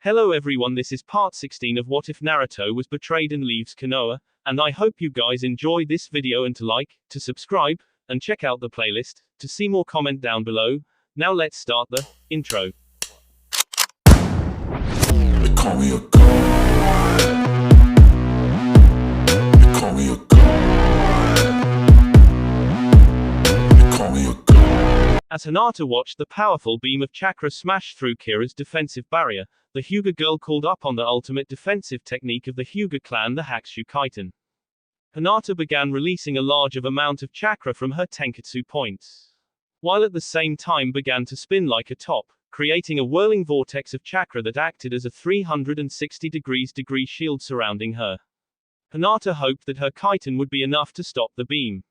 Hello everyone, this is part 16 of What If Naruto Was Betrayed and Leaves Konoha, and I hope you guys enjoy this video and to like, to subscribe, and check out the playlist, to see more comment down below. Now let's start the intro. They call me a god. They call me a god. They call me a god. As Hinata watched the powerful beam of chakra smash through Kira's defensive barrier, the Hyuga girl called up on the ultimate defensive technique of the Hyuga clan, the Hakushu Kaiten. Hinata began releasing a large amount of chakra from her Tenketsu points, while at the same time began to spin like a top, creating a whirling vortex of chakra that acted as a 360 degree shield surrounding her. Hinata hoped that her Kaiten would be enough to stop the beam.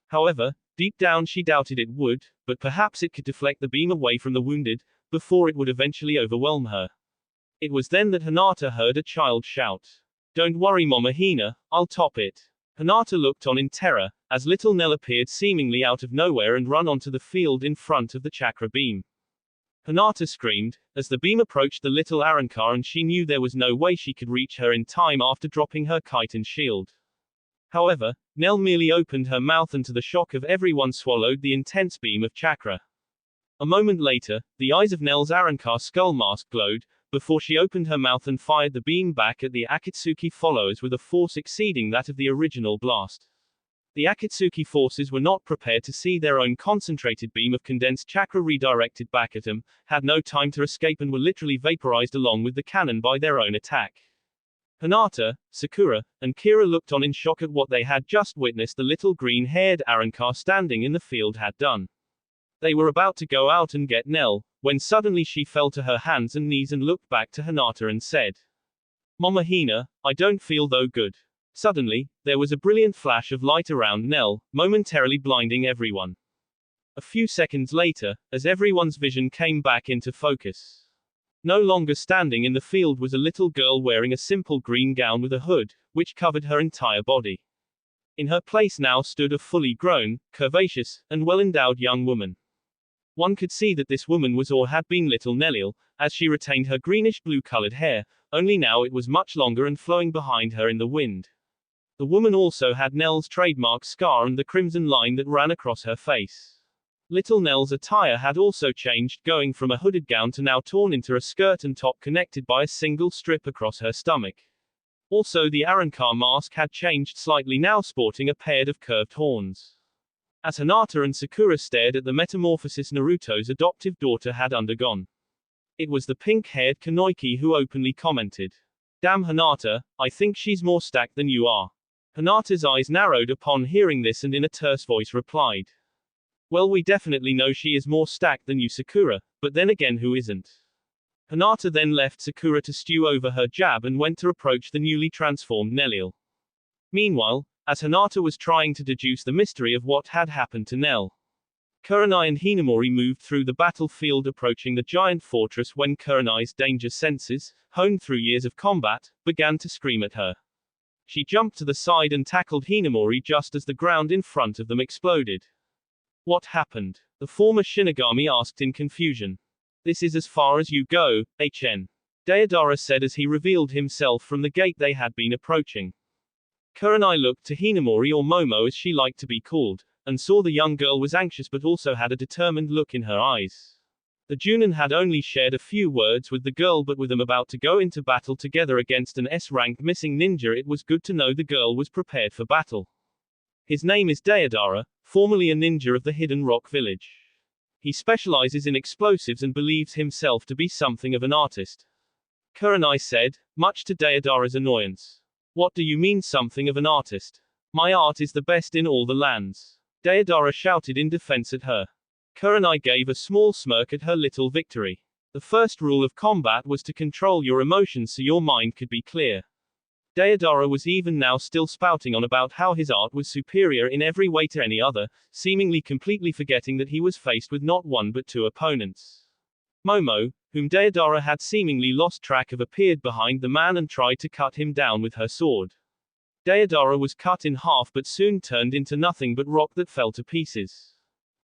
However, deep down she doubted it would, but perhaps it could deflect the beam away from the wounded, before it would eventually overwhelm her. It was then that Hinata heard a child shout, "Don't worry Mama Hina, I'll top it." Hinata looked on in terror, as little Nell appeared seemingly out of nowhere and run onto the field in front of the chakra beam. Hinata screamed, as the beam approached the little Arrancar, and she knew there was no way she could reach her in time after dropping her Kaiten shield. However, Nell merely opened her mouth, and to the shock of everyone swallowed the intense beam of chakra. A moment later, the eyes of Nell's Arrancar skull mask glowed, before she opened her mouth and fired the beam back at the Akatsuki followers with a force exceeding that of the original blast. The Akatsuki forces were not prepared to see their own concentrated beam of condensed chakra redirected back at them, had no time to escape, and were literally vaporized along with the cannon by their own attack. Hinata, Sakura, and Kira looked on in shock at what they had just witnessed the little green-haired Arrancar standing in the field had done. They were about to go out and get Nell, when suddenly she fell to her hands and knees and looked back to Hinata and said, "Mama Hina, I don't feel though good." Suddenly, there was a brilliant flash of light around Nell, momentarily blinding everyone. A few seconds later, as everyone's vision came back into focus, no longer standing in the field was a little girl wearing a simple green gown with a hood, which covered her entire body. In her place now stood a fully grown, curvaceous, and well-endowed young woman. One could see that this woman was or had been little Nellil, as she retained her greenish-blue colored hair, only now it was much longer and flowing behind her in the wind. The woman also had Nell's trademark scar and the crimson line that ran across her face. Little Nell's attire had also changed, going from a hooded gown to now torn into a skirt and top connected by a single strip across her stomach. Also the Arrancar mask had changed slightly, now sporting a pair of curved horns. As Hinata and Sakura stared at the metamorphosis Naruto's adoptive daughter had undergone, it was the pink-haired Kanoiki who openly commented, "Damn Hinata, I think she's more stacked than you are." Hinata's eyes narrowed upon hearing this and in a terse voice replied, "Well, we definitely know she is more stacked than you, Sakura, but then again, who isn't?" Hinata then left Sakura to stew over her jab and went to approach the newly transformed Nellil. Meanwhile, as Hinata was trying to deduce the mystery of what had happened to Nell, Kurenai and Hinamori moved through the battlefield approaching the giant fortress when Kurenai's danger senses, honed through years of combat, began to scream at her. She jumped to the side and tackled Hinamori just as the ground in front of them exploded. "What happened?" the former Shinigami asked in confusion. "This is as far as you go, HN," Deidara said as he revealed himself from the gate they had been approaching. Kurenai looked to Hinamori, or Momo as she liked to be called, and saw the young girl was anxious but also had a determined look in her eyes. The Junin had only shared a few words with the girl, but with them about to go into battle together against an S-rank missing ninja, it was good to know the girl was prepared for battle. His name is Deidara, formerly a ninja of the Hidden Rock Village. He specializes in explosives and believes himself to be something of an artist. Kurenai said, much to Deidara's annoyance. "What do you mean something of an artist? My art is the best in all the lands," Deidara shouted in defense at her. Kurenai gave a small smirk at her little victory. The first rule of combat was to control your emotions so your mind could be clear. Deidara was even now still spouting on about how his art was superior in every way to any other, seemingly completely forgetting that he was faced with not one but two opponents. Momo, whom Deidara had seemingly lost track of, appeared behind the man and tried to cut him down with her sword. Deidara was cut in half but soon turned into nothing but rock that fell to pieces.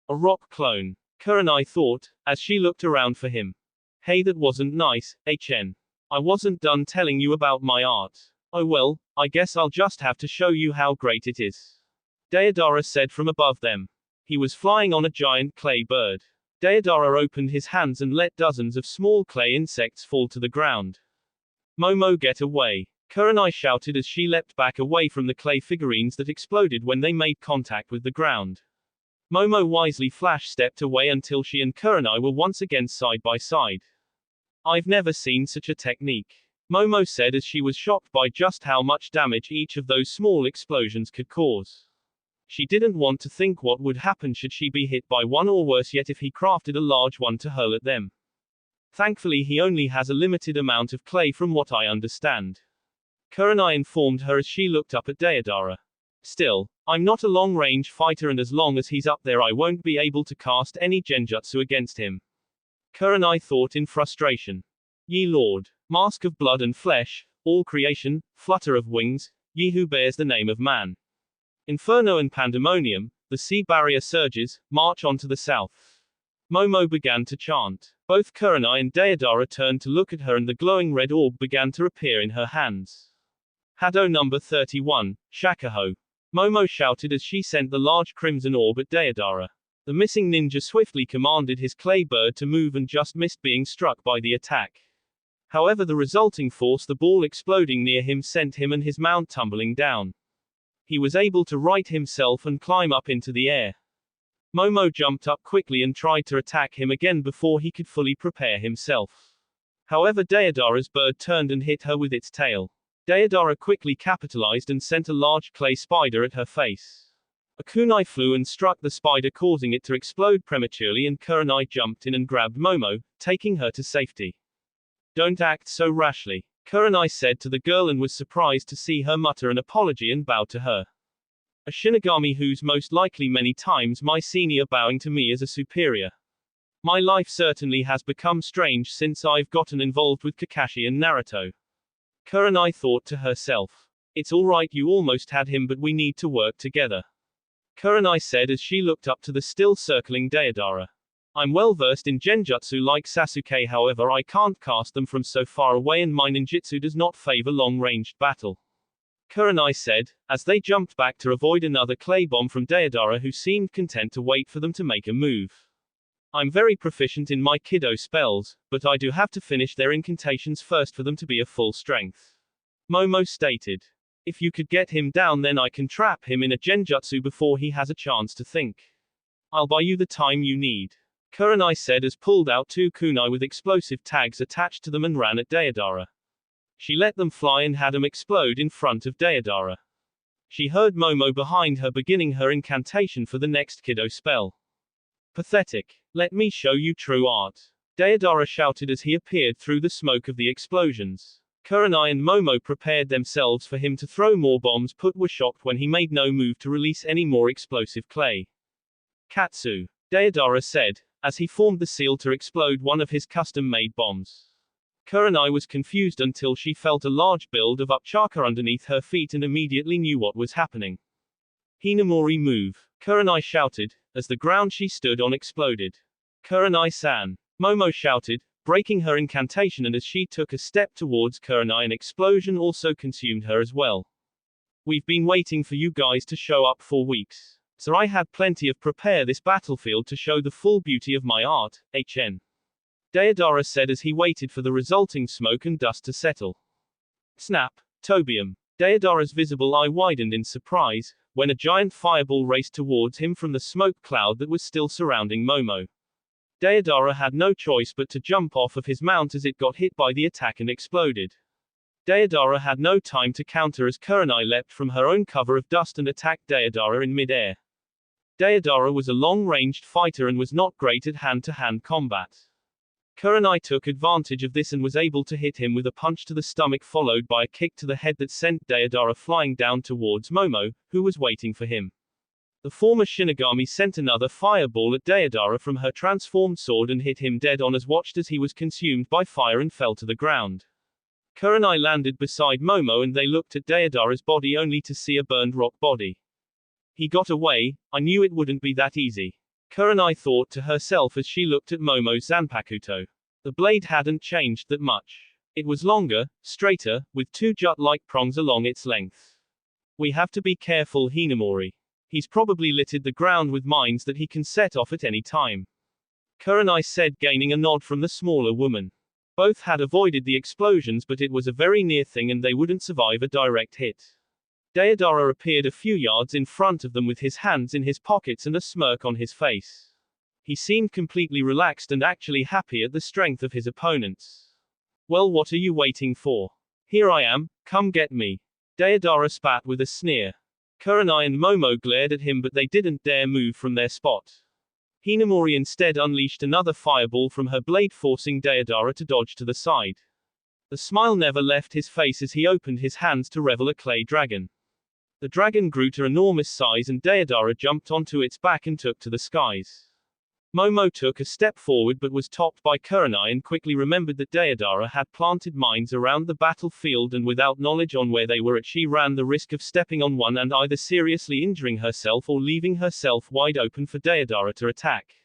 A rock clone, Kurenai thought, as she looked around for him. "Hey, that wasn't nice, HN." I wasn't done telling you about my art. Oh well, I guess I'll just have to show you how great it is. Deodara said from above them. He was flying on a giant clay bird. Deodara opened his hands and let dozens of small clay insects fall to the ground. Momo, get away! Kurenai shouted as she leapt back away from the clay figurines that exploded when they made contact with the ground. Momo wisely flash-stepped away until she and Kurenai were once again side by side. I've never seen such a technique, Momo said as she was shocked by just how much damage each of those small explosions could cause. She didn't want to think what would happen should she be hit by one, or worse yet if he crafted a large one to hurl at them. Thankfully he only has a limited amount of clay from what I understand, Kurenai informed her as she looked up at Deodara. Still, I'm not a long-range fighter, and as long as he's up there I won't be able to cast any genjutsu against him, Kurenai thought in frustration. Ye Lord, mask of blood and flesh, all creation, flutter of wings, ye who bears the name of man. Inferno and pandemonium, the sea barrier surges, march on to the south. Momo began to chant. Both Kurenai and Deodara turned to look at her, and the glowing red orb began to appear in her hands. Hado number 31, Shakuho, Momo shouted as she sent the large crimson orb at Deodara. The missing ninja swiftly commanded his clay bird to move and just missed being struck by the attack. However, the resulting force, the ball exploding near him, sent him and his mount tumbling down. He was able to right himself and climb up into the air. Momo jumped up quickly and tried to attack him again before he could fully prepare himself. However, Deodara's bird turned and hit her with its tail. Deodara quickly capitalized and sent a large clay spider at her face. A kunai flew and struck the spider, causing it to explode prematurely, and Kurenai jumped in and grabbed Momo, taking her to safety. Don't act so rashly, Kurenai said to the girl, and was surprised to see her mutter an apology and bow to her. A Shinigami who's most likely many times my senior, bowing to me as a superior. My life certainly has become strange since I've gotten involved with Kakashi and Naruto, Kurenai thought to herself. It's alright, you almost had him, but we need to work together, Kurenai said as she looked up to the still circling Deodara. I'm well versed in genjutsu like Sasuke, however I can't cast them from so far away, and my ninjutsu does not favor long-ranged battle, Kurenai said, as they jumped back to avoid another clay bomb from Deodara, who seemed content to wait for them to make a move. I'm very proficient in my Kido spells, but I do have to finish their incantations first for them to be a full strength, Momo stated. If you could get him down, then I can trap him in a genjutsu before he has a chance to think. I'll buy you the time you need, Kurenai said as pulled out 2 kunai with explosive tags attached to them and ran at Deodara. She let them fly and had them explode in front of Deodara. She heard Momo behind her beginning her incantation for the next Kido spell. Pathetic. Let me show you true art, Deodara shouted as he appeared through the smoke of the explosions. Kurenai and Momo prepared themselves for him to throw more bombs, but were shocked when he made no move to release any more explosive clay. Katsu, Deodara said, as he formed the seal to explode one of his custom-made bombs. Kurenai was confused until she felt a large build of upchaka underneath her feet and immediately knew what was happening. Hinamori move, Kurenai shouted, as the ground she stood on exploded. Kurenai-san, Momo shouted, breaking her incantation, and as she took a step towards Kurenai, an explosion also consumed her as well. We've been waiting for you guys to show up for weeks, so I had plenty of prepare this battlefield to show the full beauty of my art, HN. Deodara said as he waited for the resulting smoke and dust to settle. Snap, Tobium. Deodara's visible eye widened in surprise, when a giant fireball raced towards him from the smoke cloud that was still surrounding Momo. Deodara had no choice but to jump off of his mount as it got hit by the attack and exploded. Deodara had no time to counter as Kurenai leapt from her own cover of dust and attacked Deodara in mid-air. Deodara was a long-ranged fighter and was not great at hand-to-hand combat. Kurenai took advantage of this and was able to hit him with a punch to the stomach followed by a kick to the head that sent Deodara flying down towards Momo, who was waiting for him. The former Shinigami sent another fireball at Deodara from her transformed sword and hit him dead on as watched as he was consumed by fire and fell to the ground. Kurenai landed beside Momo and they looked at Deodara's body only to see a burned rock body. He got away, I knew it wouldn't be that easy, Kurenai thought to herself as she looked at Momo's Zanpakuto. The blade hadn't changed that much. It was longer, straighter, with two jut-like prongs along its length. We have to be careful, Hinamori. He's probably littered the ground with mines that he can set off at any time. Kurenai said, gaining a nod from the smaller woman. Both had avoided the explosions, but it was a very near thing and they wouldn't survive a direct hit. Deodara appeared a few yards in front of them with his hands in his pockets and a smirk on his face. He seemed completely relaxed and actually happy at the strength of his opponents. Well, what are you waiting for? Here I am, come get me. Deodara spat with a sneer. Kurenai and Momo glared at him, but they didn't dare move from their spot. Hinamori instead unleashed another fireball from her blade, forcing Deodara to dodge to the side. The smile never left his face as he opened his hands to reveal a clay dragon. The dragon grew to enormous size and Deodara jumped onto its back and took to the skies. Momo took a step forward but was topped by Kurenai and quickly remembered that Deodara had planted mines around the battlefield, and without knowledge on where they were at, she ran the risk of stepping on one and either seriously injuring herself or leaving herself wide open for Deodara to attack.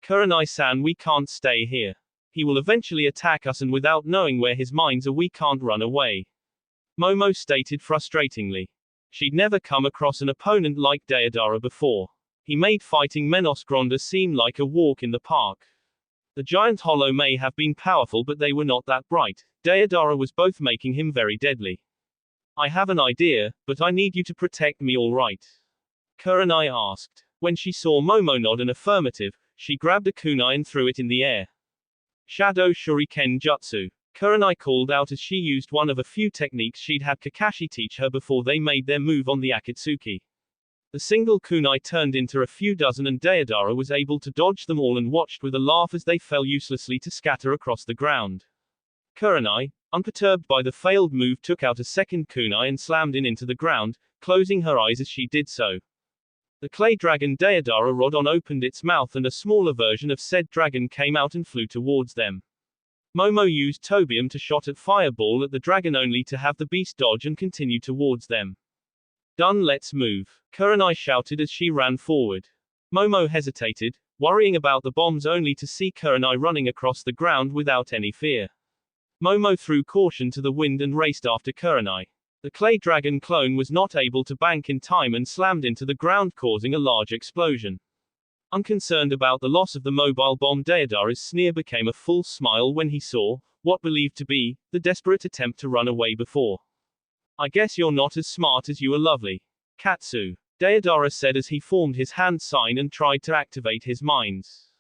Kurenai-san, we can't stay here. He will eventually attack us, and without knowing where his mines are we can't run away. Momo stated frustratingly. She'd never come across an opponent like Deodara before. He made fighting Menos Gronda seem like a walk in the park. The giant hollow may have been powerful, but they were not that bright. Deodara was both making him very deadly. I have an idea, but I need you to protect me, all right? Kurenai asked. When she saw Momo nod an affirmative, she grabbed a kunai and threw it in the air. Shadow Shuriken Jutsu. Kurenai called out as she used one of a few techniques she'd had Kakashi teach her before they made their move on the Akatsuki. The single kunai turned into a few dozen and Deodara was able to dodge them all and watched with a laugh as they fell uselessly to scatter across the ground. Kurenai, unperturbed by the failed move, took out a second kunai and slammed it into the ground, closing her eyes as she did so. The clay dragon Deodara Rodon opened its mouth and a smaller version of said dragon came out and flew towards them. Momo used Tobium to shot at fireball at the dragon only to have the beast dodge and continue towards them. Done, let's move, Kurenai shouted as she ran forward. Momo hesitated, worrying about the bombs, only to see Kurenai running across the ground without any fear. Momo threw caution to the wind and raced after Kurenai. The clay dragon clone was not able to bank in time and slammed into the ground, causing a large explosion. Unconcerned about the loss of the mobile bomb, Deodara's sneer became a full smile when he saw what believed to be the desperate attempt to run away before. I guess you're not as smart as you are, lovely Katsu, Deodara said as he formed his hand sign and tried to activate his mines.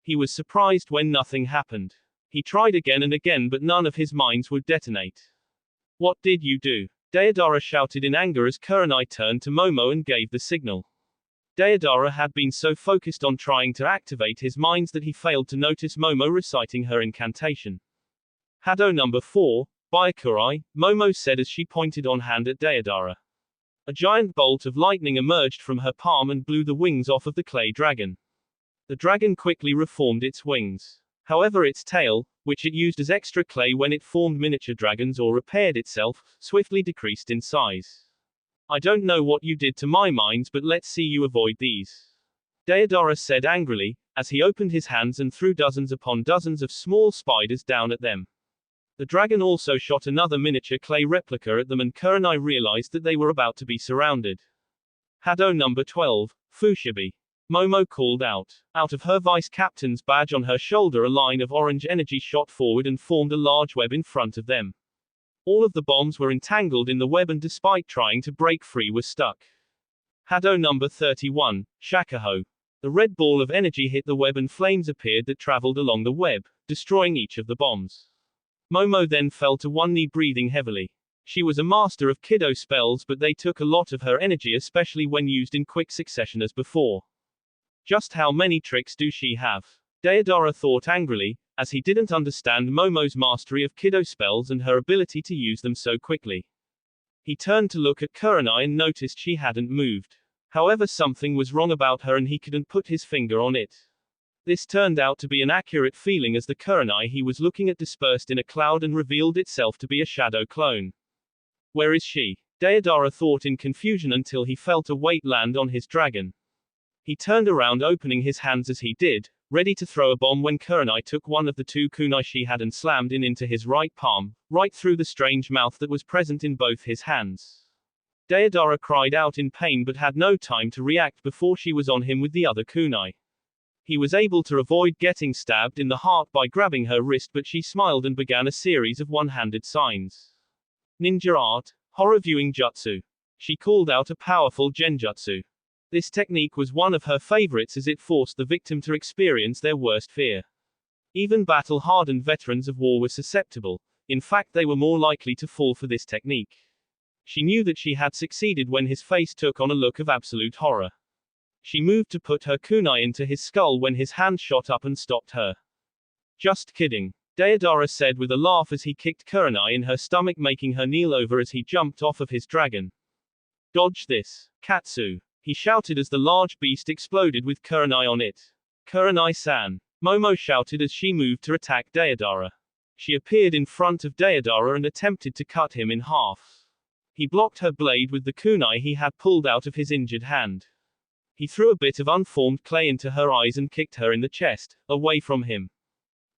He was surprised when nothing happened. He tried again and again, but none of his mines would detonate. What did you do? Deodara shouted in anger as Kurenai turned to Momo and gave the signal. Deodara had been so focused on trying to activate his mines that he failed to notice Momo reciting her incantation. Hado number 4, Byakurai, Momo said as she pointed on hand at Deodara. A giant bolt of lightning emerged from her palm and blew the wings off of the clay dragon. The dragon quickly reformed its wings. However, its tail, which it used as extra clay when it formed miniature dragons or repaired itself, swiftly decreased in size. I don't know what you did to my mines, but let's see you avoid these, Deodara said angrily, as he opened his hands and threw dozens upon dozens of small spiders down at them. The dragon also shot another miniature clay replica at them, and Kurenai realized that they were about to be surrounded. Hado number 12, Fushibi, Momo called out. Out of her vice captain's badge on her shoulder, a line of orange energy shot forward and formed a large web in front of them. All of the bombs were entangled in the web and despite trying to break free were stuck. Hado number 31, Shakaho. The red ball of energy hit the web and flames appeared that traveled along the web, destroying each of the bombs. Momo then fell to one knee, breathing heavily. She was a master of Kido spells, but they took a lot of her energy, especially when used in quick succession as before. Just how many tricks do she have? Deodara thought angrily, as he didn't understand Momo's mastery of Kido spells and her ability to use them so quickly. He turned to look at Kurenai and noticed she hadn't moved. However, something was wrong about her and he couldn't put his finger on it. This turned out to be an accurate feeling, as the Kurenai he was looking at dispersed in a cloud and revealed itself to be a shadow clone. Where is she? Deodara thought in confusion until he felt a weight land on his dragon. He turned around, opening his hands as he did, ready to throw a bomb when Kurenai took one of the two kunai she had and slammed it into his right palm, right through the strange mouth that was present in both his hands. Deodara cried out in pain but had no time to react before she was on him with the other kunai. He was able to avoid getting stabbed in the heart by grabbing her wrist, but she smiled and began a series of one-handed signs. Ninja art, horror viewing jutsu. She called out a powerful genjutsu. This technique was one of her favorites as it forced the victim to experience their worst fear. Even battle-hardened veterans of war were susceptible. In fact, they were more likely to fall for this technique. She knew that she had succeeded when his face took on a look of absolute horror. She moved to put her kunai into his skull when his hand shot up and stopped her. Just kidding, Deodara said with a laugh as he kicked Kurenai in her stomach, making her kneel over as he jumped off of his dragon. Dodge this, Katsu, he shouted as the large beast exploded with Kurenai on it. Kurenai-san, Momo shouted as she moved to attack Deodara. She appeared in front of Deodara and attempted to cut him in half. He blocked her blade with the kunai he had pulled out of his injured hand. He threw a bit of unformed clay into her eyes and kicked her in the chest, away from him.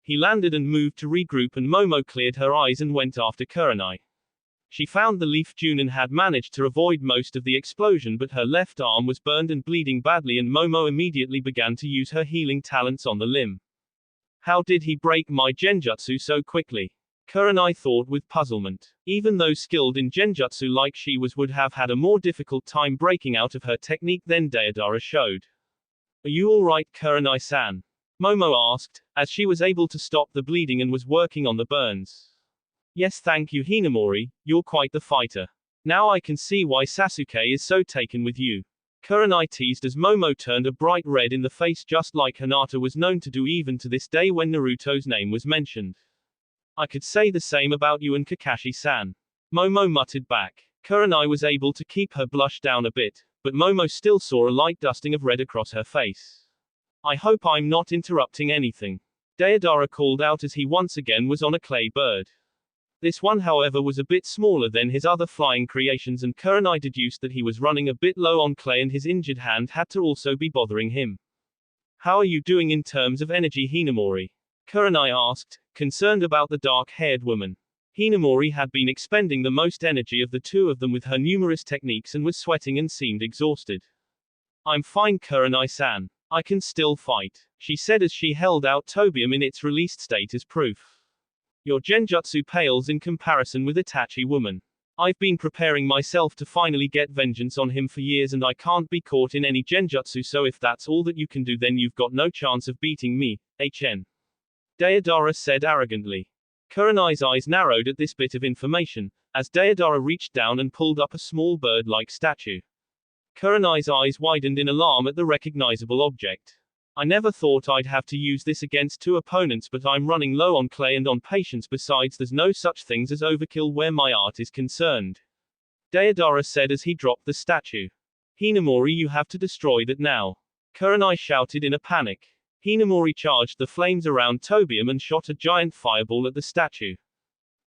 He landed and moved to regroup, and Momo cleared her eyes and went after Kurenai. She found the leaf June and had managed to avoid most of the explosion, but her left arm was burned and bleeding badly, and Momo immediately began to use her healing talents on the limb. How did he break my genjutsu so quickly? Kurenai thought with puzzlement. Even though skilled in genjutsu like she would have had a more difficult time breaking out of her technique than Deodara showed. Are you alright, Kurenai-san? Momo asked, as she was able to stop the bleeding and was working on the burns. Yes, thank you, Hinamori, you're quite the fighter. Now I can see why Sasuke is so taken with you. Kurenai teased as Momo turned a bright red in the face, just like Hinata was known to do even to this day when Naruto's name was mentioned. I could say the same about you and Kakashi-san. Momo muttered back. Kurenai was able to keep her blush down a bit, but Momo still saw a light dusting of red across her face. I hope I'm not interrupting anything. Deodara called out as he once again was on a clay bird. This one, however, was a bit smaller than his other flying creations, and Kurenai deduced that he was running a bit low on clay and his injured hand had to also be bothering him. How are you doing in terms of energy, Hinamori? Kurenai asked, concerned about the dark-haired woman. Hinamori had been expending the most energy of the two of them with her numerous techniques and was sweating and seemed exhausted. I'm fine, Kurenai-san. I can still fight, she said as she held out Tobium in its released state as proof. Your genjutsu pales in comparison with Itachi woman. I've been preparing myself to finally get vengeance on him for years, and I can't be caught in any genjutsu, so if that's all that you can do, then you've got no chance of beating me, HN. Deodara said arrogantly. Kurenai's eyes narrowed at this bit of information, as Deodara reached down and pulled up a small bird-like statue. Kurenai's eyes widened in alarm at the recognizable object. I never thought I'd have to use this against two opponents, but I'm running low on clay and on patience. Besides, there's no such things as overkill where my art is concerned. Deodara said as he dropped the statue. Hinamori, you have to destroy that now. Kurenai shouted in a panic. Hinamori charged the flames around Tobium and shot a giant fireball at the statue.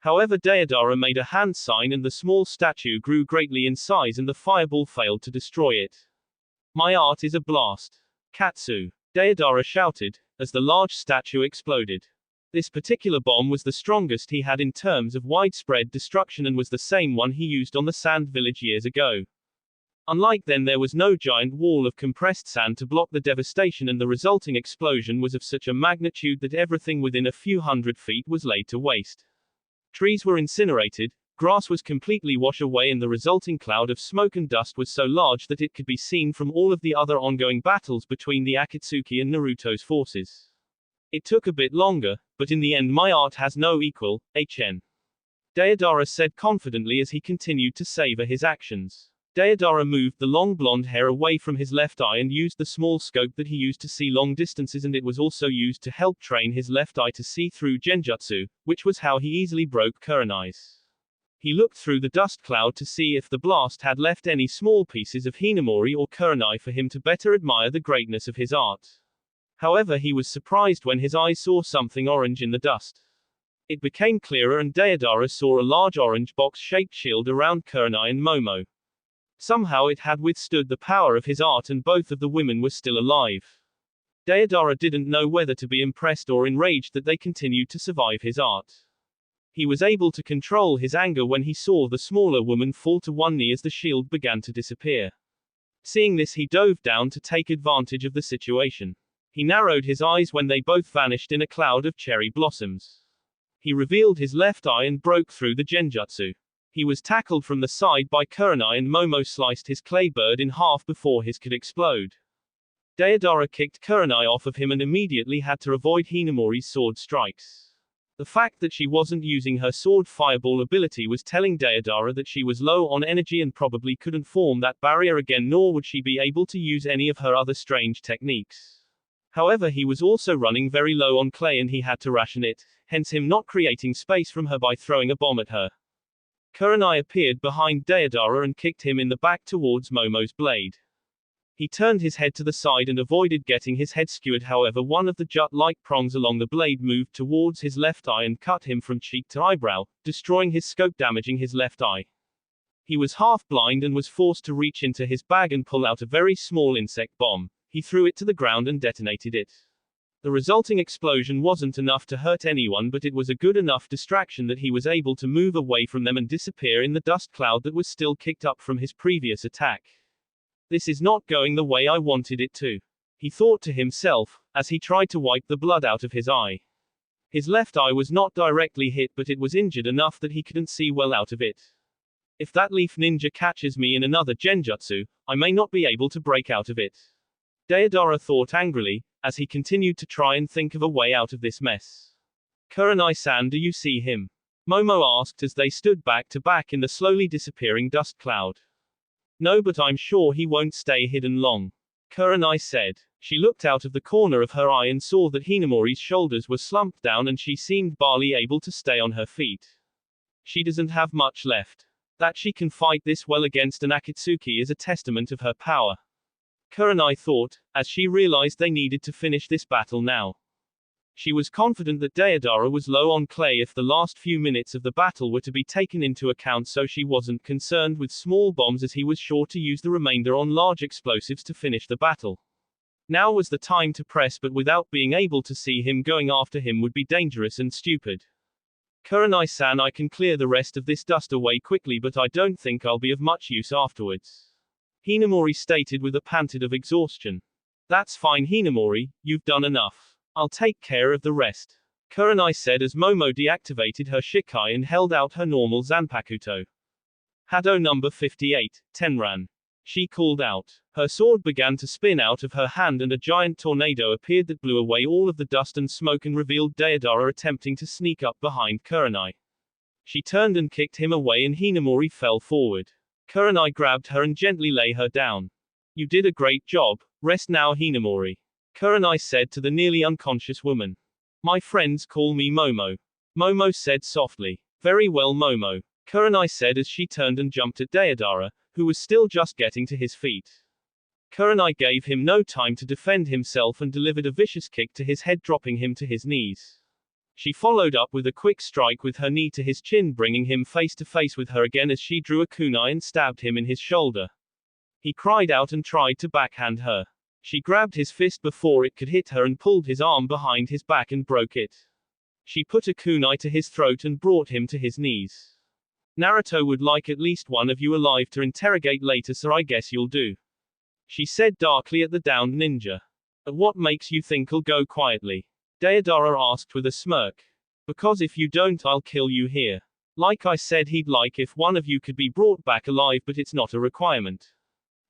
However, Deodara made a hand sign and the small statue grew greatly in size and the fireball failed to destroy it. My art is a blast. Katsu, Deodara shouted, as the large statue exploded. This particular bomb was the strongest he had in terms of widespread destruction and was the same one he used on the sand village years ago. Unlike then, there was no giant wall of compressed sand to block the devastation, and the resulting explosion was of such a magnitude that everything within a few hundred feet was laid to waste. Trees were incinerated, grass was completely washed away, and the resulting cloud of smoke and dust was so large that it could be seen from all of the other ongoing battles between the Akatsuki and Naruto's forces. It took a bit longer, but in the end my art has no equal, HN. Deodara said confidently as he continued to savor his actions. Deodara moved the long blonde hair away from his left eye and used the small scope that he used to see long distances, and it was also used to help train his left eye to see through genjutsu, which was how he easily broke Kurenai's. He looked through the dust cloud to see if the blast had left any small pieces of Hinamori or Kurenai for him to better admire the greatness of his art. However, he was surprised when his eyes saw something orange in the dust. It became clearer and Deodara saw a large orange box-shaped shield around Kurenai and Momo. Somehow it had withstood the power of his art and both of the women were still alive. Deodara didn't know whether to be impressed or enraged that they continued to survive his art. He was able to control his anger when he saw the smaller woman fall to one knee as the shield began to disappear. Seeing this, he dove down to take advantage of the situation. He narrowed his eyes when they both vanished in a cloud of cherry blossoms. He revealed his left eye and broke through the genjutsu. He was tackled from the side by Kurenai and Momo sliced his clay bird in half before his could explode. Deodara kicked Kurenai off of him and immediately had to avoid Hinamori's sword strikes. The fact that she wasn't using her sword fireball ability was telling Deodara that she was low on energy and probably couldn't form that barrier again, nor would she be able to use any of her other strange techniques. However, he was also running very low on clay and he had to ration it, hence him not creating space from her by throwing a bomb at her. Kurenai appeared behind Deodara and kicked him in the back towards Momo's blade. He turned his head to the side and avoided getting his head skewered, however one of the jut-like prongs along the blade moved towards his left eye and cut him from cheek to eyebrow, destroying his scope, damaging his left eye. He was half blind and was forced to reach into his bag and pull out a very small insect bomb. He threw it to the ground and detonated it. The resulting explosion wasn't enough to hurt anyone, but it was a good enough distraction that he was able to move away from them and disappear in the dust cloud that was still kicked up from his previous attack. This is not going the way I wanted it to, he thought to himself, as he tried to wipe the blood out of his eye. His left eye was not directly hit, but it was injured enough that he couldn't see well out of it. If that leaf ninja catches me in another genjutsu, I may not be able to break out of it. Deodara thought angrily, as he continued to try and think of a way out of this mess. Kurenai-san, do you see him? Momo asked as they stood back to back in the slowly disappearing dust cloud. No, but I'm sure he won't stay hidden long, Kurenai said. She looked out of the corner of her eye and saw that Hinamori's shoulders were slumped down and she seemed barely able to stay on her feet. She doesn't have much left. That she can fight this well against an Akatsuki is a testament of her power, Kurenai thought, as she realized they needed to finish this battle now. She was confident that Deodara was low on clay if the last few minutes of the battle were to be taken into account, so she wasn't concerned with small bombs as he was sure to use the remainder on large explosives to finish the battle. Now was the time to press, but without being able to see him going after him would be dangerous and stupid. Kurenai-san, I can clear the rest of this dust away quickly, but I don't think I'll be of much use afterwards, Hinamori stated with a panted of exhaustion. That's fine, Hinamori, you've done enough. I'll take care of the rest, Kurenai said as Momo deactivated her Shikai and held out her normal Zanpakuto. Hado number 58, Tenran, she called out. Her sword began to spin out of her hand and a giant tornado appeared that blew away all of the dust and smoke and revealed Deodara attempting to sneak up behind Kurenai. She turned and kicked him away and Hinamori fell forward. Kurenai grabbed her and gently lay her down. You did a great job, rest now, Hinamori, Kurenai said to the nearly unconscious woman. My friends call me Momo, Momo said softly. Very well, Momo, Kurenai said as she turned and jumped at Deodara, who was still just getting to his feet. Kurenai gave him no time to defend himself and delivered a vicious kick to his head, dropping him to his knees. She followed up with a quick strike with her knee to his chin, bringing him face to face with her again as she drew a kunai and stabbed him in his shoulder. He cried out and tried to backhand her. She grabbed his fist before it could hit her and pulled his arm behind his back and broke it. She put a kunai to his throat and brought him to his knees. Naruto would like at least one of you alive to interrogate later, so I guess you'll do, she said darkly at the downed ninja. What makes you think I'll go quietly? Deodara asked with a smirk. Because if you don't, I'll kill you here. Like I said, he'd like if one of you could be brought back alive, but it's not a requirement,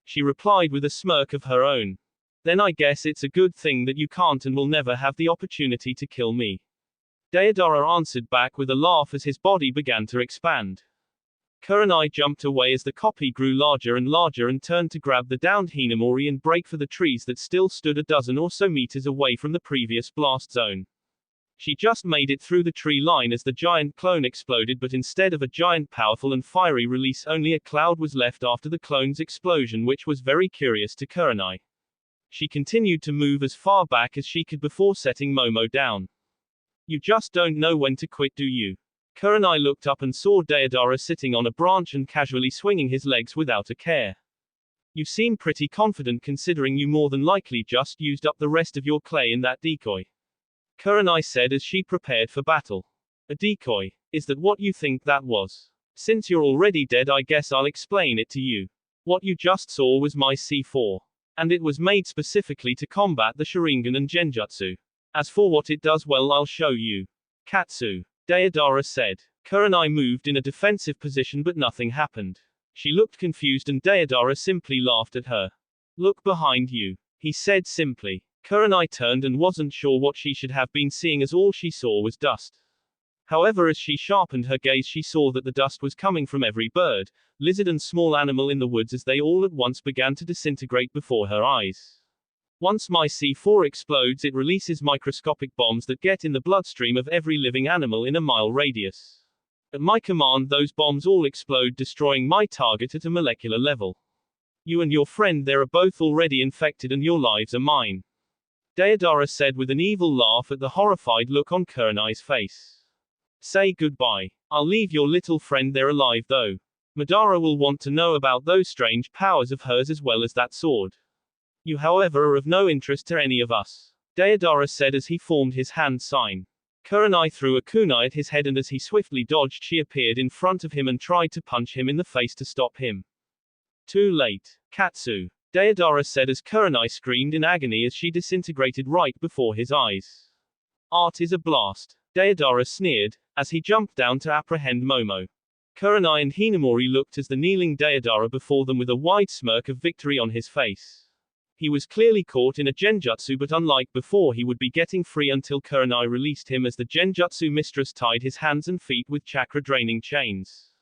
she replied with a smirk of her own. Then I guess it's a good thing that you can't and will never have the opportunity to kill me, Deodara answered back with a laugh as his body began to expand. Kurenai jumped away as the copy grew larger and larger and turned to grab the downed Hinamori and break for the trees that still stood a dozen or so meters away from the previous blast zone. She just made it through the tree line as the giant clone exploded, but instead of a giant, powerful and fiery release, only a cloud was left after the clone's explosion, which was very curious to Kurenai. She continued to move as far back as she could before setting Momo down. You just don't know when to quit, do you? Kurenai looked up and saw Deodara sitting on a branch and casually swinging his legs without a care. You seem pretty confident considering you more than likely just used up the rest of your clay in that decoy. Kurenai said as she prepared for battle. A decoy? Is that what you think that was? Since you're already dead, I guess I'll explain it to you. What you just saw was my C4. And it was made specifically to combat the Sharingan and Genjutsu. As for what it does, well, I'll show you. Katsu. Deidara said. Kurenai moved in a defensive position but nothing happened. She looked confused and Deidara simply laughed at her. Look behind you, he said simply. Kurenai turned and wasn't sure what she should have been seeing as all she saw was dust. However, as she sharpened her gaze, she saw that the dust was coming from every bird, lizard and small animal in the woods as they all at once began to disintegrate before her eyes. Once my C4 explodes, it releases microscopic bombs that get in the bloodstream of every living animal in a mile radius. At my command, those bombs all explode, destroying my target at a molecular level. You and your friend there are both already infected and your lives are mine. Deidara said with an evil laugh at the horrified look on Kurenai's face. Say goodbye. I'll leave your little friend there alive though. Madara will want to know about those strange powers of hers as well as that sword. You, however, are of no interest to any of us. Deidara said as he formed his hand sign. Kurenai threw a kunai at his head and as he swiftly dodged, she appeared in front of him and tried to punch him in the face to stop him. Too late. Katsu. Deidara said as Kurenai screamed in agony as she disintegrated right before his eyes. Art is a blast. Deidara sneered, as he jumped down to apprehend Momo. Kurenai and Hinamori looked as the kneeling Deidara before them with a wide smirk of victory on his face. He was clearly caught in a genjutsu, but unlike before, he would be getting free until Kurenai released him as the genjutsu mistress tied his hands and feet with chakra-draining chains.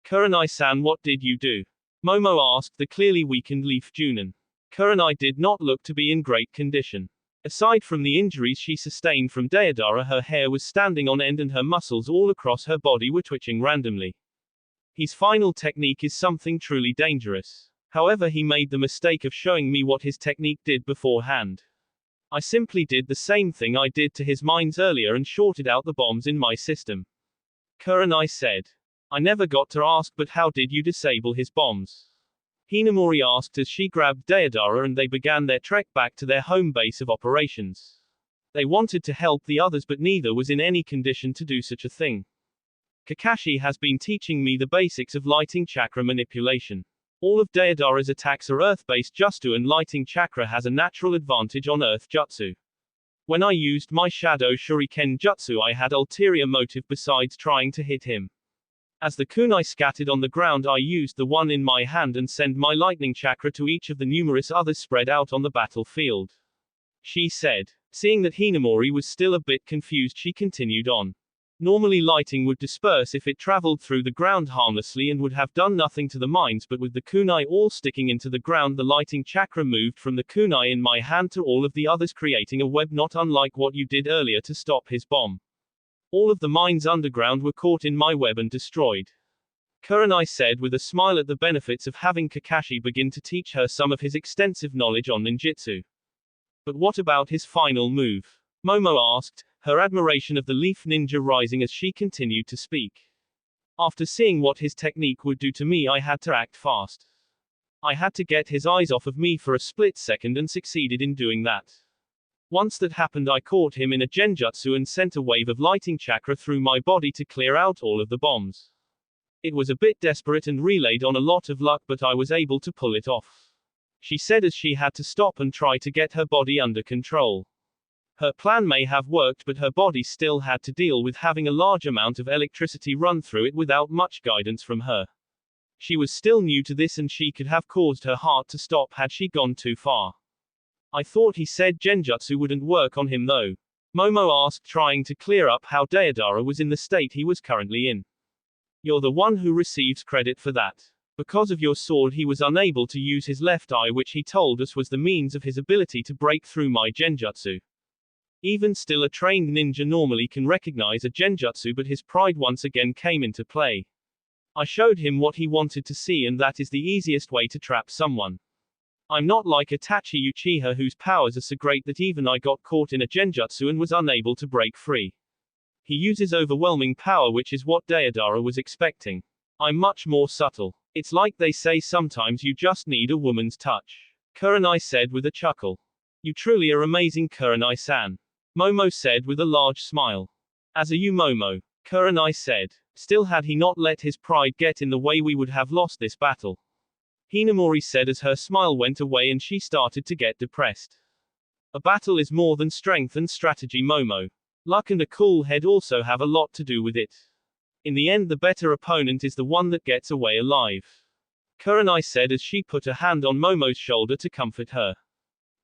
Kurenai-san, what did you do? Momo asked the clearly weakened Leaf Junin. Kurenai did not look to be in great condition. Aside from the injuries she sustained from Deidara, her hair was standing on end and her muscles all across her body were twitching randomly. His final technique is something truly dangerous. However, he made the mistake of showing me what his technique did beforehand. I simply did the same thing I did to his mines earlier and shorted out the bombs in my system. Kurenai said. I never got to ask, but how did you disable his bombs? Hinamori asked as she grabbed Deidara and they began their trek back to their home base of operations. They wanted to help the others, but neither was in any condition to do such a thing. Kakashi has been teaching me the basics of lighting chakra manipulation. All of Deidara's attacks are earth-based jutsu and lighting chakra has a natural advantage on earth jutsu. When I used my shadow shuriken jutsu, I had ulterior motive besides trying to hit him. As the kunai scattered on the ground, I used the one in my hand and sent my lightning chakra to each of the numerous others spread out on the battlefield. She said. Seeing that Hinamori was still a bit confused, she continued on. Normally lighting would disperse if it traveled through the ground harmlessly and would have done nothing to the mines, but with the kunai all sticking into the ground, the lighting chakra moved from the kunai in my hand to all of the others, creating a web not unlike what you did earlier to stop his bomb. All of the mines underground were caught in my web and destroyed. Kurenai said with a smile at the benefits of having Kakashi begin to teach her some of his extensive knowledge on ninjutsu. But what about his final move? Momo asked, her admiration of the Leaf Ninja rising as she continued to speak. After seeing what his technique would do to me, I had to act fast. I had to get his eyes off of me for a split second and succeeded in doing that. Once that happened, I caught him in a genjutsu and sent a wave of lighting chakra through my body to clear out all of the bombs. It was a bit desperate and relayed on a lot of luck, but I was able to pull it off. She said as she had to stop and try to get her body under control. Her plan may have worked, but her body still had to deal with having a large amount of electricity run through it without much guidance from her. She was still new to this and she could have caused her heart to stop had she gone too far. I thought he said genjutsu wouldn't work on him though. Momo asked, trying to clear up how Deidara was in the state he was currently in. You're the one who receives credit for that. Because of your sword he was unable to use his left eye, which he told us was the means of his ability to break through my genjutsu. Even still, a trained ninja normally can recognize a genjutsu, but his pride once again came into play. I showed him what he wanted to see, and that is the easiest way to trap someone. I'm not like Itachi Uchiha, whose powers are so great that even I got caught in a genjutsu and was unable to break free. He uses overwhelming power, which is what Deidara was expecting. I'm much more subtle. It's like they say sometimes you just need a woman's touch. Kurenai said with a chuckle. You truly are amazing, Kurenai-san. Momo said with a large smile. As are you, Momo, Kurenai said. Still, had he not let his pride get in the way, we would have lost this battle. Hinamori said as her smile went away and she started to get depressed. A battle is more than strength and strategy, Momo. Luck and a cool head also have a lot to do with it. In the end, the better opponent is the one that gets away alive. Kurenai said as she put a hand on Momo's shoulder to comfort her.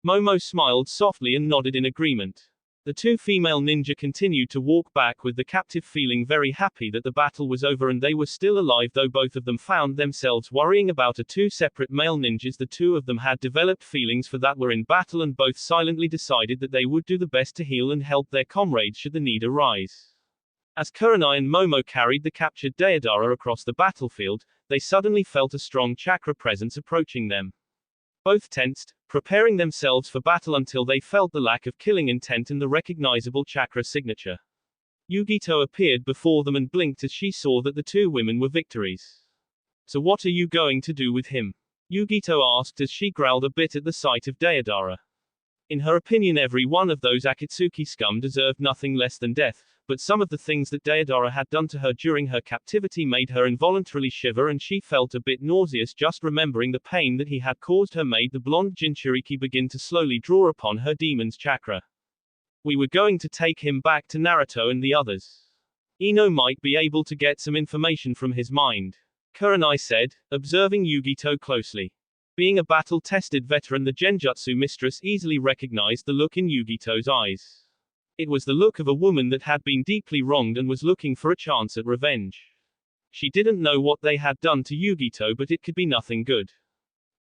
Momo smiled softly and nodded in agreement. The two female ninja continued to walk back with the captive feeling very happy that the battle was over and they were still alive, though both of them found themselves worrying about two separate male ninjas the two of them had developed feelings for that were in battle, and both silently decided that they would do the best to heal and help their comrades should the need arise. As Kurenai and Momo carried the captured Deodara across the battlefield, they suddenly felt a strong chakra presence approaching them. Both tensed, preparing themselves for battle until they felt the lack of killing intent and the recognizable chakra signature. Yugito appeared before them and blinked as she saw that the two women were victories. So what are you going to do with him? Yugito asked as she growled a bit at the sight of Deodara. In her opinion, every one of those Akatsuki scum deserved nothing less than death, but some of the things that Deodara had done to her during her captivity made her involuntarily shiver, and she felt a bit nauseous just remembering the pain that he had caused her. Made the blonde Jinchuriki begin to slowly draw upon her demon's chakra. We were going to take him back to Naruto and the others. Ino might be able to get some information from his mind, Kurenai said, observing Yugito closely. Being a battle-tested veteran, the Genjutsu mistress easily recognized the look in Yugito's eyes. It was the look of a woman that had been deeply wronged and was looking for a chance at revenge. She didn't know what they had done to Yugito, but it could be nothing good.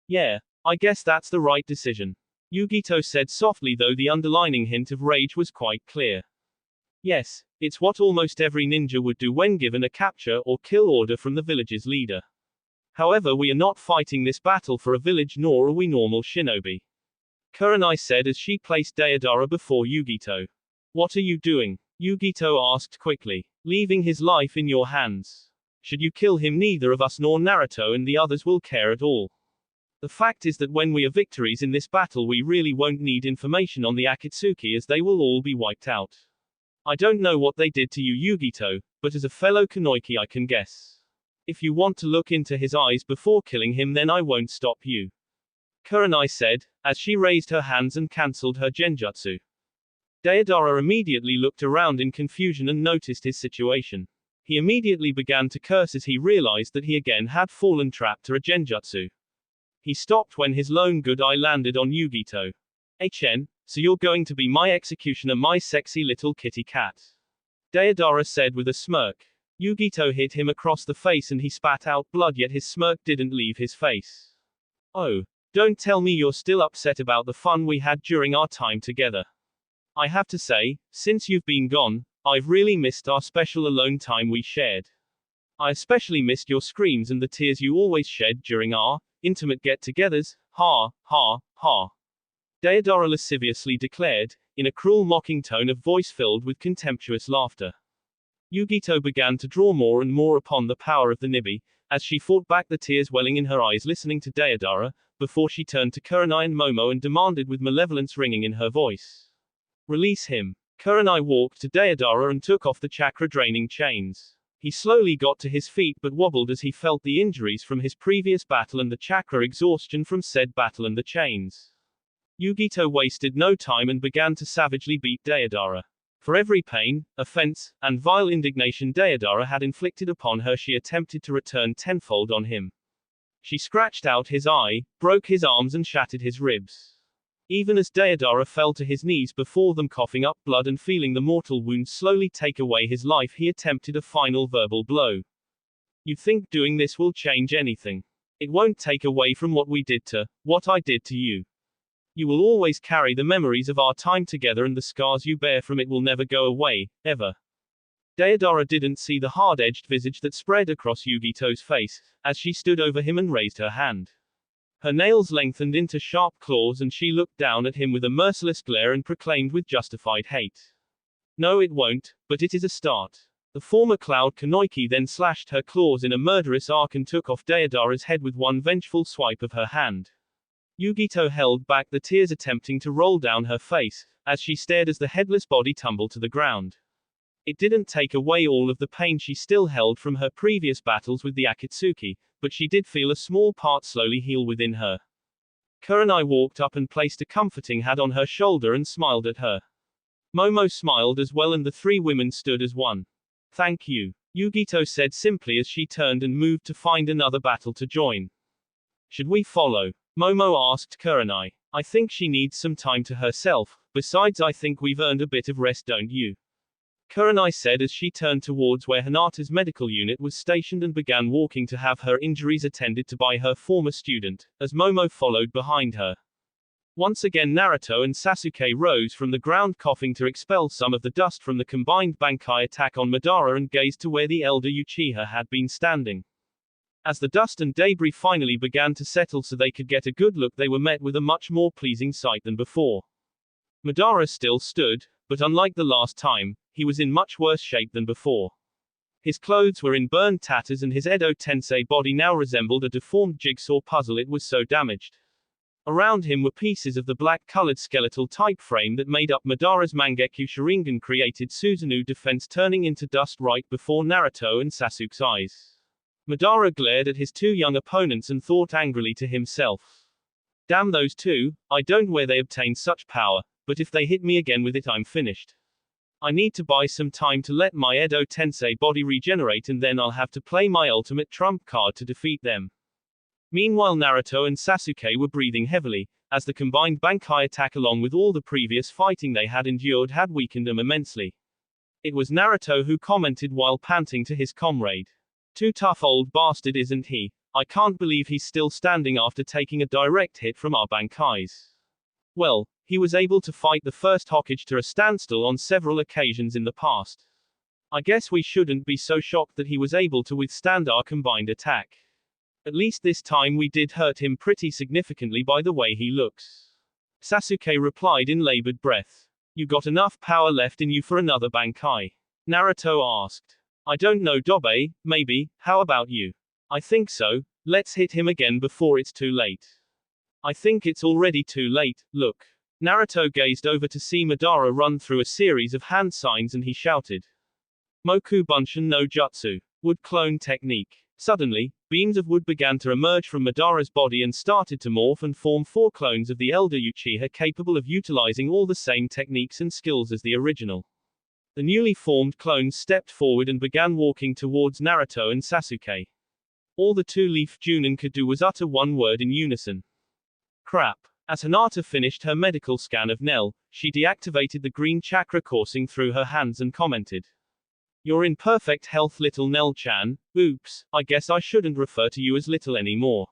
Yeah, I guess that's the right decision, Yugito said softly, though the underlying hint of rage was quite clear. Yes, it's what almost every ninja would do when given a capture or kill order from the village's leader. However, we are not fighting this battle for a village, nor are we normal shinobi, Kurenai said as she placed Deodara before Yugito. What are you doing? Yugito asked quickly. Leaving his life in your hands. Should you kill him, neither of us nor Naruto and the others will care at all. The fact is that when we are victories in this battle, we really won't need information on the Akatsuki, as they will all be wiped out. I don't know what they did to you, Yugito, but as a fellow Kunoiki I can guess. If you want to look into his eyes before killing him, then I won't stop you, Kurenai said, as she raised her hands and cancelled her genjutsu. Deodara immediately looked around in confusion and noticed his situation. He immediately began to curse as he realized that he again had fallen trapped to a genjutsu. He stopped when his lone good eye landed on Yugito. HN, so you're going to be my executioner, my sexy little kitty cat, Deodara said with a smirk. Yugito hit him across the face and he spat out blood, yet his smirk didn't leave his face. Oh, don't tell me you're still upset about the fun we had during our time together. I have to say, since you've been gone, I've really missed our special alone time we shared. I especially missed your screams and the tears you always shed during our intimate get-togethers. Ha, ha, ha, Deodara lasciviously declared, in a cruel mocking tone of voice filled with contemptuous laughter. Yugito began to draw more and more upon the power of the Nibi, as she fought back the tears welling in her eyes listening to Deodara, before she turned to Kurenai and Momo and demanded with malevolence ringing in her voice. Release him. Kurenai walked to Deodara and took off the chakra-draining chains. He slowly got to his feet but wobbled as he felt the injuries from his previous battle and the chakra exhaustion from said battle and the chains. Yugito wasted no time and began to savagely beat Deodara. For every pain, offense, and vile indignation Deodara had inflicted upon her, she attempted to return tenfold on him. She scratched out his eye, broke his arms and shattered his ribs. Even as Deodara fell to his knees before them, coughing up blood and feeling the mortal wound slowly take away his life, he attempted a final verbal blow. You think doing this will change anything? It won't take away from what I did to you. You will always carry the memories of our time together, and the scars you bear from it will never go away, ever. Deodara didn't see the hard-edged visage that spread across Yugito's face, as she stood over him and raised her hand. Her nails lengthened into sharp claws and she looked down at him with a merciless glare and proclaimed with justified hate. No, it won't, but it is a start. The former Cloud Kanoiki then slashed her claws in a murderous arc and took off Deidara's head with one vengeful swipe of her hand. Yugito held back the tears attempting to roll down her face, as she stared as the headless body tumbled to the ground. It didn't take away all of the pain she still held from her previous battles with the Akatsuki, but she did feel a small part slowly heal within her. Kurenai walked up and placed a comforting hand on her shoulder and smiled at her. Momo smiled as well and the three women stood as one. Thank you, Yugito said simply as she turned and moved to find another battle to join. Should we follow? Momo asked Kurenai. I think she needs some time to herself, besides I think we've earned a bit of rest, don't you? Kurenai said as she turned towards where Hinata's medical unit was stationed and began walking to have her injuries attended to by her former student, as Momo followed behind her. Once again Naruto and Sasuke rose from the ground coughing to expel some of the dust from the combined Bankai attack on Madara and gazed to where the elder Uchiha had been standing. As the dust and debris finally began to settle so they could get a good look, they were met with a much more pleasing sight than before. Madara still stood, but unlike the last time, he was in much worse shape than before. His clothes were in burned tatters and his Edo Tensei body now resembled a deformed jigsaw puzzle, it was so damaged. Around him were pieces of the black-colored skeletal type frame that made up Madara's Mangekyo Sharingan created Susanoo defense, turning into dust right before Naruto and Sasuke's eyes. Madara glared at his two young opponents and thought angrily to himself. Damn those two, I don't know where they obtained such power, but if they hit me again with it I'm finished. I need to buy some time to let my Edo Tensei body regenerate and then I'll have to play my ultimate trump card to defeat them. Meanwhile Naruto and Sasuke were breathing heavily, as the combined Bankai attack along with all the previous fighting they had endured had weakened them immensely. It was Naruto who commented while panting to his comrade. Too tough old bastard isn't he? I can't believe he's still standing after taking a direct hit from our Bankais. Well, he was able to fight the first Hokage to a standstill on several occasions in the past. I guess we shouldn't be so shocked that he was able to withstand our combined attack. At least this time we did hurt him pretty significantly by the way he looks. Sasuke replied in labored breath. You got enough power left in you for another Bankai? Naruto asked. I don't know Dobe, maybe, how about you? I think so, let's hit him again before it's too late. I think it's already too late, look. Naruto gazed over to see Madara run through a series of hand signs and he shouted. Moku Bunshin no Jutsu. Wood clone technique. Suddenly, beams of wood began to emerge from Madara's body and started to morph and form 4 clones of the elder Uchiha capable of utilizing all the same techniques and skills as the original. The newly formed clones stepped forward and began walking towards Naruto and Sasuke. All the two-leaf Junin could do was utter one word in unison. Crap. As Hinata finished her medical scan of Nell, she deactivated the green chakra coursing through her hands and commented. You're in perfect health, little Nell-chan. Oops, I guess I shouldn't refer to you as little anymore.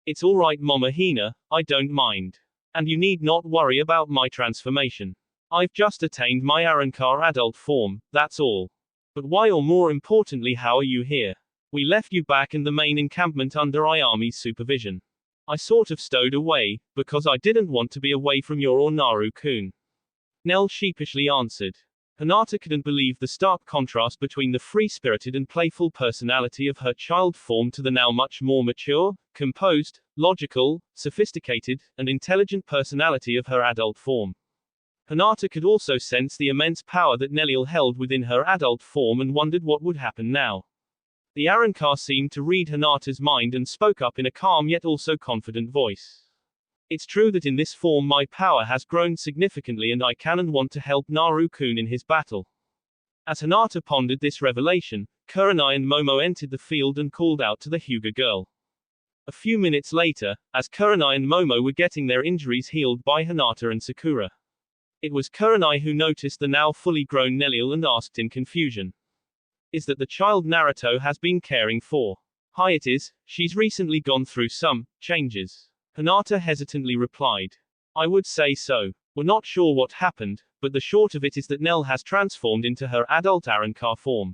It's alright Mama Hina, I don't mind. And you need not worry about my transformation. I've just attained my Arrancar adult form, that's all. But why, or more importantly, how are you here? We left you back in the main encampment under Ayami's supervision. I sort of stowed away, because I didn't want to be away from your Naru-kun. Nell sheepishly answered. Hinata couldn't believe the stark contrast between the free-spirited and playful personality of her child form to the now much more mature, composed, logical, sophisticated, and intelligent personality of her adult form. Hinata could also sense the immense power that Nellil held within her adult form and wondered what would happen now. The Arrancar seemed to read Hinata's mind and spoke up in a calm yet also confident voice. It's true that in this form my power has grown significantly and I can and want to help Naru-kun in his battle. As Hinata pondered this revelation, Kurenai and Momo entered the field and called out to the Hyuga girl. A few minutes later, as Kurenai and Momo were getting their injuries healed by Hinata and Sakura. It was Kurenai who noticed the now fully grown Nellil and asked in confusion. Is that the child Naruto has been caring for? Hi, it is, she's recently gone through some changes. Hinata hesitantly replied. I would say so. We're not sure what happened, but the short of it is that Nell has transformed into her adult Arrancar form.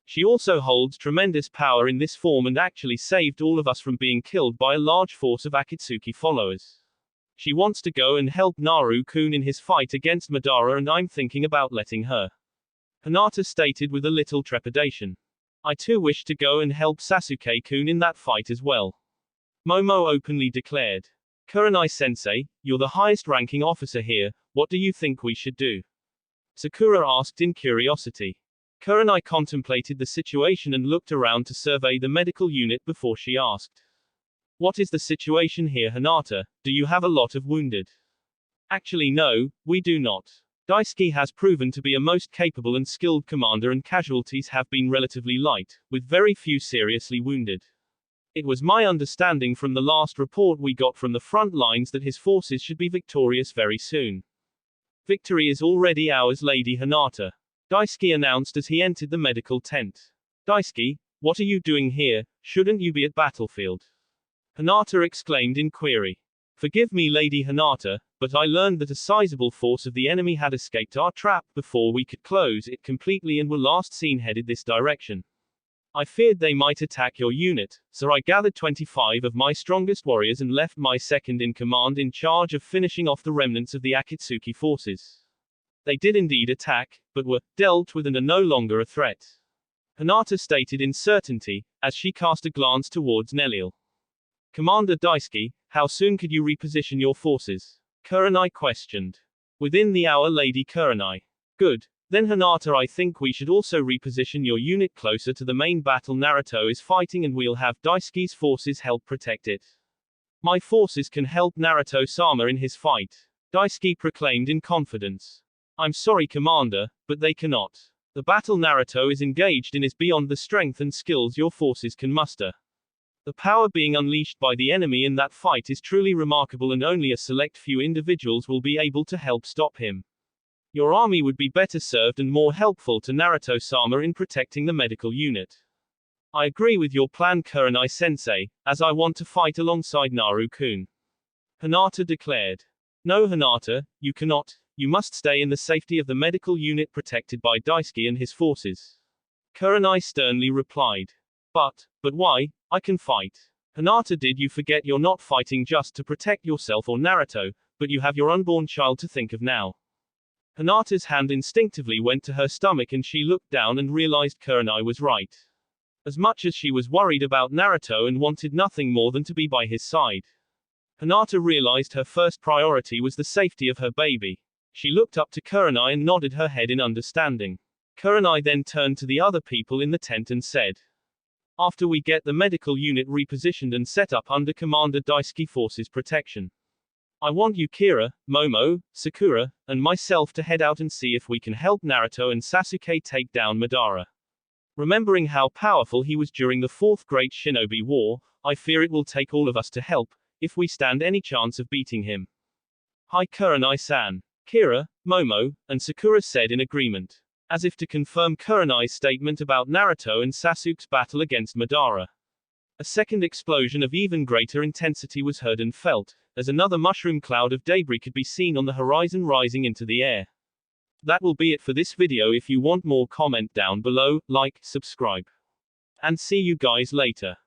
She also holds tremendous power in this form and actually saved all of us from being killed by a large force of Akatsuki followers. She wants to go and help Naru-kun in his fight against Madara and I'm thinking about letting her. Hinata stated with a little trepidation. I too wish to go and help Sasuke-kun in that fight as well. Momo openly declared. Kurenai-sensei, you're the highest-ranking officer here, what do you think we should do? Sakura asked in curiosity. Kurenai contemplated the situation and looked around to survey the medical unit before she asked. What is the situation here, Hinata? Do you have a lot of wounded? Actually no, we do not. Daisuke has proven to be a most capable and skilled commander and casualties have been relatively light, with very few seriously wounded. It was my understanding from the last report we got from the front lines that his forces should be victorious very soon. Victory is already ours, Lady Hinata. Daisuke announced as he entered the medical tent. Daisuke, what are you doing here? Shouldn't you be at battlefield? Hinata exclaimed in query. Forgive me, Lady Hinata, but I learned that a sizable force of the enemy had escaped our trap before we could close it completely and were last seen headed this direction. I feared they might attack your unit, so I gathered 25 of my strongest warriors and left my second-in-command in charge of finishing off the remnants of the Akatsuki forces. They did indeed attack, but were dealt with and are no longer a threat. Hinata stated in certainty, as she cast a glance towards Nelliel. Commander Daisuke, how soon could you reposition your forces? Kurenai questioned. Within the hour, Lady Kurenai. Good. Then Hinata, I think we should also reposition your unit closer to the main battle Naruto is fighting and we'll have Daisuke's forces help protect it. My forces can help Naruto-sama in his fight, Daisuke proclaimed in confidence. I'm sorry, Commander, but they cannot. The battle Naruto is engaged in is beyond the strength and skills your forces can muster. The power being unleashed by the enemy in that fight is truly remarkable and only a select few individuals will be able to help stop him. Your army would be better served and more helpful to Naruto-sama in protecting the medical unit. I agree with your plan, Kurenai-sensei, as I want to fight alongside Naru-kun. Hinata declared. No, Hinata, you cannot. You must stay in the safety of the medical unit protected by Daisuke and his forces. Kurenai sternly replied. But why? I can fight. Hinata, did you forget you're not fighting just to protect yourself or Naruto, but you have your unborn child to think of now. Hinata's hand instinctively went to her stomach and she looked down and realized Kurenai was right. As much as she was worried about Naruto and wanted nothing more than to be by his side, Hinata realized her first priority was the safety of her baby. She looked up to Kurenai and nodded her head in understanding. Kurenai then turned to the other people in the tent and said, after we get the medical unit repositioned and set up under Commander Daisuke Force's protection, I want you, Kira, Momo, Sakura, and myself to head out and see if we can help Naruto and Sasuke take down Madara. Remembering how powerful he was during the Fourth Great Shinobi War, I fear it will take all of us to help, if we stand any chance of beating him. Hi Kurenai-san. Kira, Momo, and Sakura said in agreement, as if to confirm Kurenai's statement about Naruto and Sasuke's battle against Madara. A second explosion of even greater intensity was heard and felt, as another mushroom cloud of debris could be seen on the horizon rising into the air. That will be it for this video. If you want more, comment down below, like, subscribe. And see you guys later.